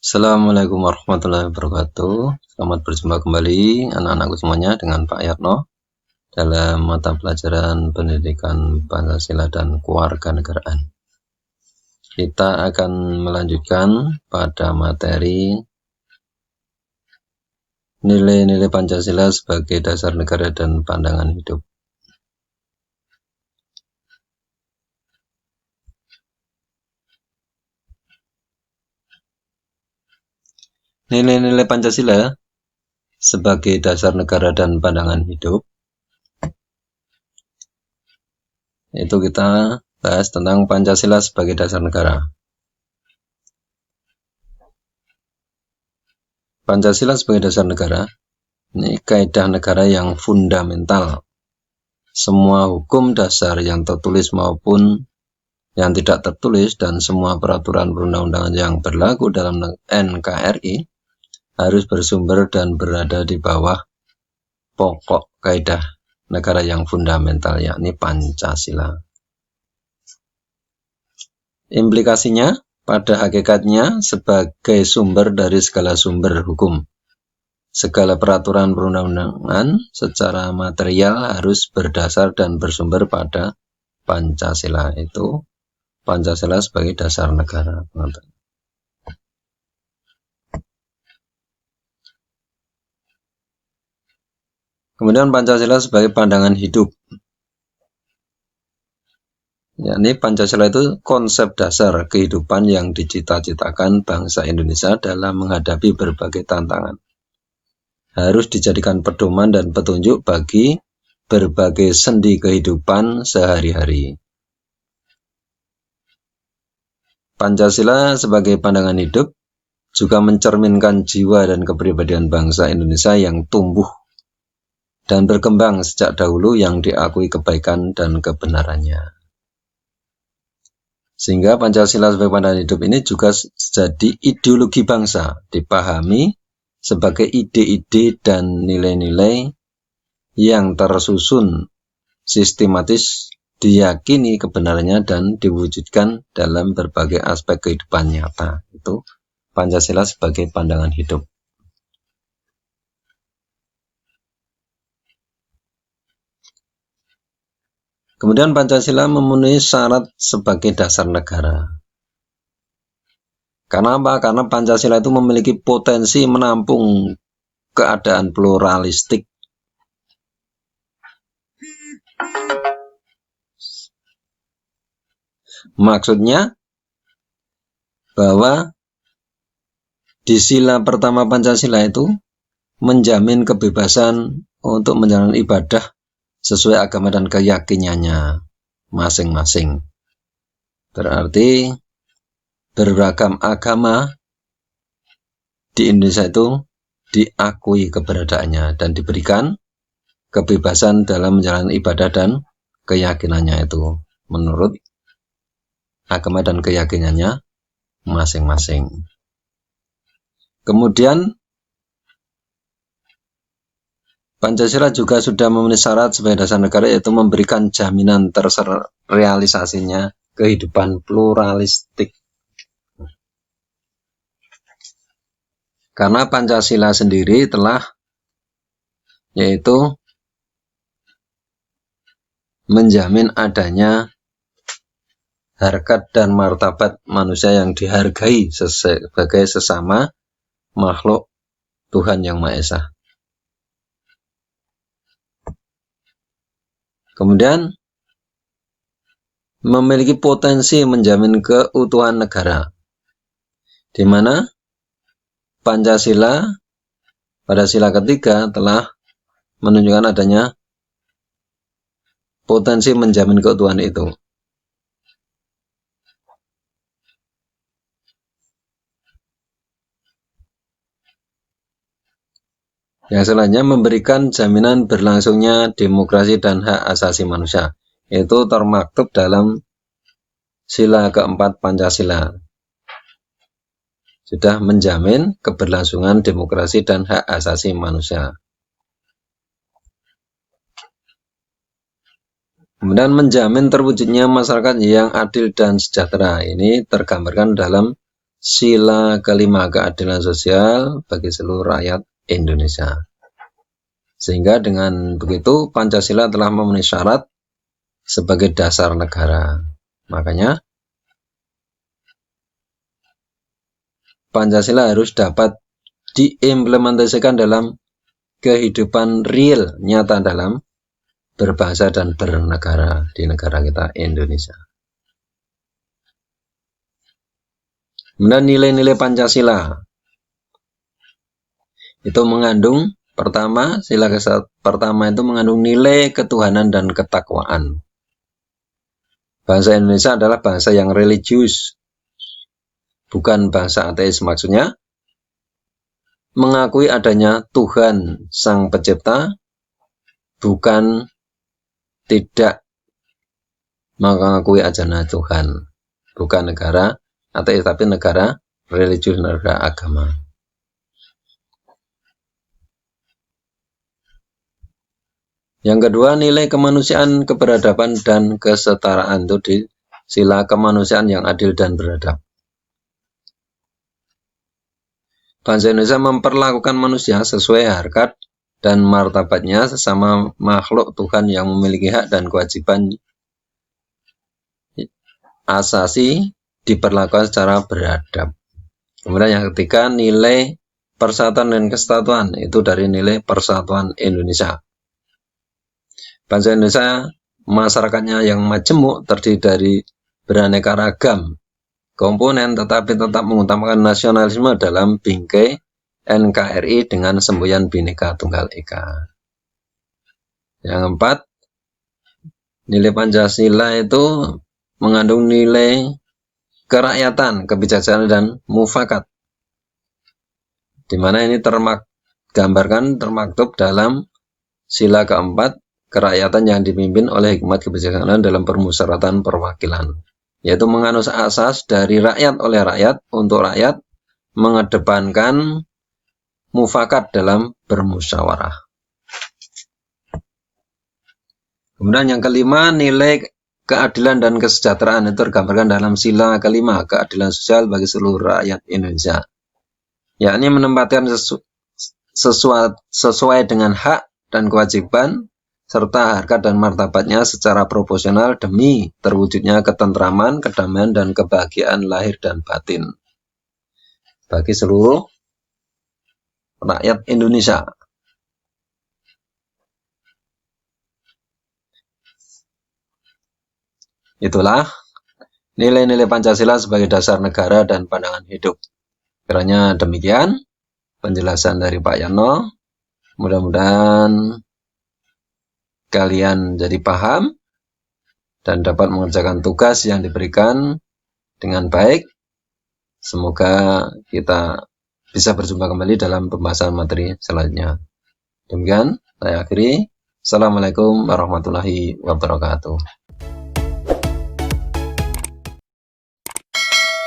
Assalamualaikum warahmatullahi wabarakatuh. Selamat berjumpa kembali anak-anakku semuanya dengan Pak Yatno dalam mata pelajaran pendidikan Pancasila dan Kewarganegaraan. Kita akan melanjutkan pada materi nilai-nilai Pancasila sebagai dasar negara dan pandangan hidup. Nilai-nilai Pancasila sebagai dasar negara dan pandangan hidup itu kita bahas tentang Pancasila sebagai dasar negara. Pancasila sebagai dasar negara ini kaidah negara yang fundamental. Semua hukum dasar yang tertulis maupun yang tidak tertulis dan semua peraturan perundang-undangan yang berlaku dalam NKRI harus bersumber dan berada di bawah pokok kaidah negara yang fundamental, yakni Pancasila. Implikasinya pada hakikatnya sebagai sumber dari segala sumber hukum. Segala peraturan perundang-undangan secara material harus berdasar dan bersumber pada Pancasila. Itu Pancasila sebagai dasar negara. Kemudian Pancasila sebagai pandangan hidup. Yakni Pancasila itu konsep dasar kehidupan yang dicita-citakan bangsa Indonesia dalam menghadapi berbagai tantangan. Harus dijadikan pedoman dan petunjuk bagi berbagai sendi kehidupan sehari-hari. Pancasila sebagai pandangan hidup juga mencerminkan jiwa dan kepribadian bangsa Indonesia yang tumbuh dan berkembang sejak dahulu yang diakui kebaikan dan kebenarannya. Sehingga Pancasila sebagai pandangan hidup ini juga jadi ideologi bangsa, dipahami sebagai ide-ide dan nilai-nilai yang tersusun sistematis, diyakini kebenarannya dan diwujudkan dalam berbagai aspek kehidupan nyata. Itu Pancasila sebagai pandangan hidup. Kemudian Pancasila memenuhi syarat sebagai dasar negara. Karena apa? Karena Pancasila itu memiliki potensi menampung keadaan pluralistik. Maksudnya bahwa di sila pertama Pancasila itu menjamin kebebasan untuk menjalankan ibadah sesuai agama dan keyakinannya masing-masing. Berarti beragam agama di Indonesia itu diakui keberadaannya dan diberikan kebebasan dalam menjalankan ibadah dan keyakinannya itu menurut agama dan keyakinannya masing-masing. Kemudian Pancasila juga sudah memenuhi syarat sebagai dasar negara, yaitu memberikan jaminan terrealisasinya kehidupan pluralistik. Karena Pancasila sendiri telah yaitu menjamin adanya harkat dan martabat manusia yang dihargai sebagai sesama makhluk Tuhan Yang Maha Esa. Kemudian memiliki potensi menjamin keutuhan negara, di mana Pancasila pada sila ketiga telah menunjukkan adanya potensi menjamin keutuhan itu. Yang selanjutnya memberikan jaminan berlangsungnya demokrasi dan hak asasi manusia. Itu termaktub dalam sila keempat Pancasila. Sudah menjamin keberlangsungan demokrasi dan hak asasi manusia. Kemudian menjamin terwujudnya masyarakat yang adil dan sejahtera. Ini tergambarkan dalam sila kelima keadilan sosial bagi seluruh rakyat Indonesia. Sehingga dengan begitu Pancasila telah memenuhi syarat sebagai dasar negara. Makanya Pancasila harus dapat diimplementasikan dalam kehidupan real nyata dalam berbangsa dan bernegara di negara kita Indonesia. Kemudian nilai-nilai Pancasila itu mengandung pertama, sila pertama itu mengandung nilai ketuhanan dan ketakwaan. Bangsa Indonesia adalah bangsa yang religius, bukan bangsa ateis. Maksudnya mengakui adanya Tuhan Sang Pencipta, bukan tidak mengakui adanya Tuhan. Bukan negara ateis, tapi negara religius, negara agama. Yang kedua, nilai kemanusiaan, keberadaban, dan kesetaraan. Itu di sila kemanusiaan yang adil dan beradab. Bangsa Indonesia memperlakukan manusia sesuai harkat dan martabatnya sesama makhluk Tuhan yang memiliki hak dan kewajiban asasi diperlakukan secara beradab. Kemudian yang ketiga, nilai persatuan dan kesatuan. Itu dari nilai persatuan Indonesia. Bangsa Indonesia, masyarakatnya yang majemuk, terdiri dari beraneka ragam komponen, tetapi tetap mengutamakan nasionalisme dalam bingkai NKRI dengan semboyan Bhinneka Tunggal Ika. Yang keempat, nilai Pancasila itu mengandung nilai kerakyatan, kebijaksanaan, dan mufakat, di mana ini termaktub dalam sila keempat, kerakyatan yang dipimpin oleh hikmat kebijaksanaan dalam permusyawaratan perwakilan, yaitu menganut asas dari rakyat oleh rakyat untuk rakyat, mengedepankan mufakat dalam bermusyawarah. Kemudian yang kelima, nilai keadilan dan kesejahteraan itu tergambarkan dalam sila kelima, keadilan sosial bagi seluruh rakyat Indonesia, yakni menempatkan sesuai dengan hak dan kewajiban serta harkat dan martabatnya secara proporsional demi terwujudnya ketentraman, kedamaian, dan kebahagiaan lahir dan batin bagi seluruh rakyat Indonesia. Itulah nilai-nilai Pancasila sebagai dasar negara dan pandangan hidup. Kiranya demikian penjelasan dari Pak Yano. Mudah-mudahan kalian jadi paham dan dapat mengerjakan tugas yang diberikan dengan baik. Semoga kita bisa berjumpa kembali dalam pembahasan materi selanjutnya. Demikian saya akhiri. Assalamualaikum warahmatullahi wabarakatuh.